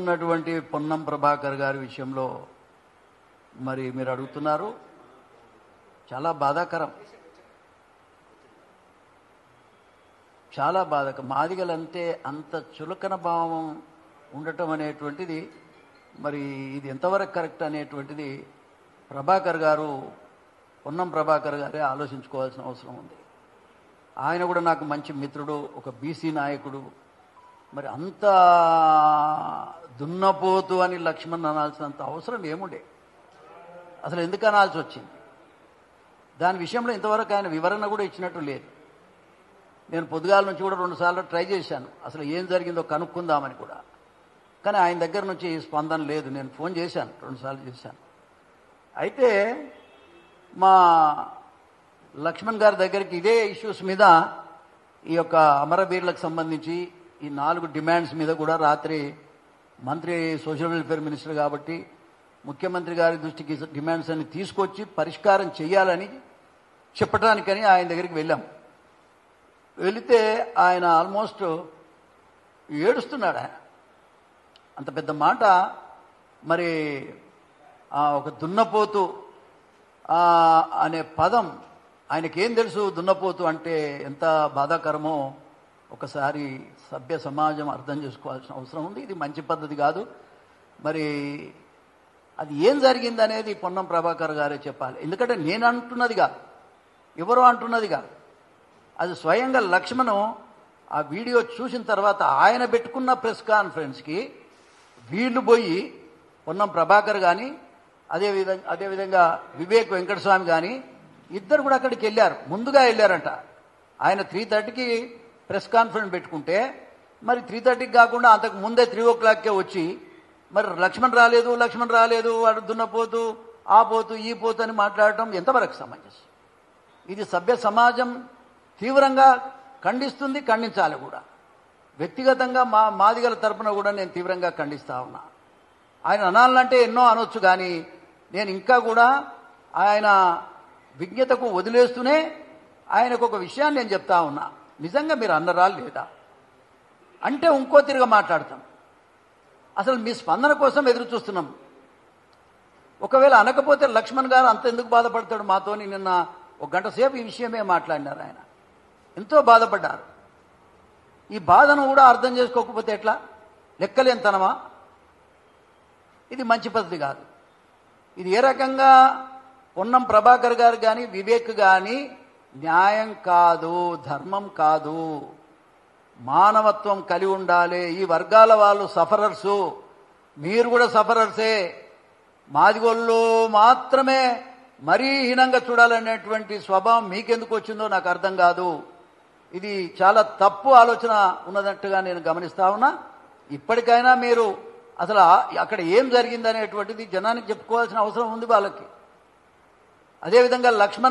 ఉన్నటువంటి పొన్నం ప్రభాకర్ గారి విషయంలో మరి మీరు అడుగుతున్నారు, చాలా బాధాకరం, చాలా బాధాకరం. మాదిగలంటే అంత చులకన భావం ఉండటం అనేటువంటిది మరి ఇది ఎంతవరకు కరెక్ట్ అనేటువంటిది ప్రభాకర్ గారు, పొన్నం ప్రభాకర్ గారే ఆలోచించుకోవాల్సిన అవసరం ఉంది. ఆయన కూడా నాకు మంచి మిత్రుడు, ఒక బీసీ నాయకుడు. మరి అంత దున్నపోతు అని లక్ష్మణ్ అనాల్సినంత అవసరం ఏముండే, అసలు ఎందుకు అనాల్సి వచ్చింది? దాని విషయంలో ఇంతవరకు ఆయన వివరణ కూడా ఇచ్చినట్టు లేదు. నేను పొద్దుగాల నుంచి కూడా 2 సార్లు ట్రై చేశాను, అసలు ఏం జరిగిందో కనుక్కుందామని కూడా. కానీ ఆయన దగ్గర నుంచి స్పందన లేదు. నేను ఫోన్ చేశాను, 2 సార్లు చేశాను. అయితే మా లక్ష్మణ్ గారి దగ్గరికి ఇదే ఇష్యూస్ మీద, ఈ యొక్క అమరవీరులకు సంబంధించి ఈ 4 డిమాండ్స్ మీద కూడా రాత్రి మంత్రి సోషల్ వెల్ఫేర్ మినిస్టర్ కాబట్టి ముఖ్యమంత్రి గారి దృష్టికి డిమాండ్స్ అన్ని తీసుకొచ్చి పరిష్కారం చేయాలని చెప్పడానికని ఆయన దగ్గరికి వెళ్ళాం. వెళితే ఆయన ఆల్మోస్ట్ ఏడుస్తున్నాడు. ఆయన అంత పెద్ద మాట, మరి ఒక దున్నపోతు అనే పదం ఆయనకేం తెలుసు? దున్నపోతు అంటే ఎంత బాధాకరమో ఒకసారి సభ్య సమాజం అర్థం చేసుకోవాల్సిన అవసరం ఉంది. ఇది మంచి పద్ధతి కాదు. మరి అది ఏం జరిగింది అనేది పొన్నం ప్రభాకర్ గారే చెప్పాలి. ఎందుకంటే నేను అంటున్నది కాదు, ఎవరో అంటున్నది కాదు, అది స్వయంగా లక్ష్మణ్ ఆ వీడియో చూసిన తర్వాత ఆయన పెట్టుకున్న ప్రెస్ కాన్ఫరెన్స్కి వీళ్ళు పోయి, పొన్నం ప్రభాకర్ కానీ అదేవిధంగా వివేక్ వెంకటస్వామి కానీ ఇద్దరు కూడా అక్కడికి వెళ్ళారు. ముందుగా వెళ్ళారంట. ఆయన 3:30కి ప్రెస్ కాన్ఫరెన్స్ పెట్టుకుంటే మరి 3:30కి కాకుండా అంతకు ముందే 3 o'clockకే వచ్చి మరి లక్ష్మణ్ రాలేదు వాడు దున్నపోతూ ఆ పోతూ ఈ పోతూ అని మాట్లాడటం ఎంతవరకు సమంజసం? ఇది సభ్య సమాజం తీవ్రంగా ఖండిస్తుంది, ఖండించాలి కూడా. వ్యక్తిగతంగా మాదిగల తరపున కూడా నేను తీవ్రంగా ఖండిస్తా ఉన్నా. ఆయన అనాలంటే ఎన్నో అనొచ్చు, కానీ నేను ఇంకా కూడా ఆయన విజ్ఞతకు వదిలేస్తూనే ఆయనకు ఒక విషయాన్ని నేను చెప్తా ఉన్నా. నిజంగా మీరు అన్నరా లేదా అంటే ఇంకో తిరిగి మాట్లాడతాం. అసలు మీ స్పందన కోసం ఎదురు చూస్తున్నాం. ఒకవేళ అనకపోతే లక్ష్మణ్ గారు అంత ఎందుకు బాధపడతాడు? మాతోని నిన్న 1 గంట సేపు ఈ విషయమే మాట్లాడినారు. ఆయన ఎంతో బాధపడ్డారు. ఈ బాధను కూడా అర్థం చేసుకోకపోతే ఎట్లా? లెక్కలేనితనమా? ఇది మంచి పద్ధతి కాదు. ఇది ఏ రకంగా పొన్నం ప్రభాకర్ గారు కానీ వివేక్ కానీ న్యాయం కాదు, ధర్మం కాదు. మానవత్వం కలిగి ఉండాలి. ఈ వర్గాల వాళ్ళు సఫరర్సు, మీరు కూడా సఫరర్సే. మాదిగోళ్ళు మాత్రమే మరీ హీనంగా చూడాలనేటువంటి స్వభావం మీకెందుకు వచ్చిందో నాకు అర్థం కాదు. ఇది చాలా తప్పు ఆలోచన ఉన్నదట్టుగా నేను గమనిస్తా ఉన్నా. ఇప్పటికైనా మీరు అసలు అక్కడ ఏం జరిగిందనేటువంటిది జనానికి చెప్పుకోవాల్సిన అవసరం ఉంది వాళ్ళకి. అదేవిధంగా లక్ష్మణ్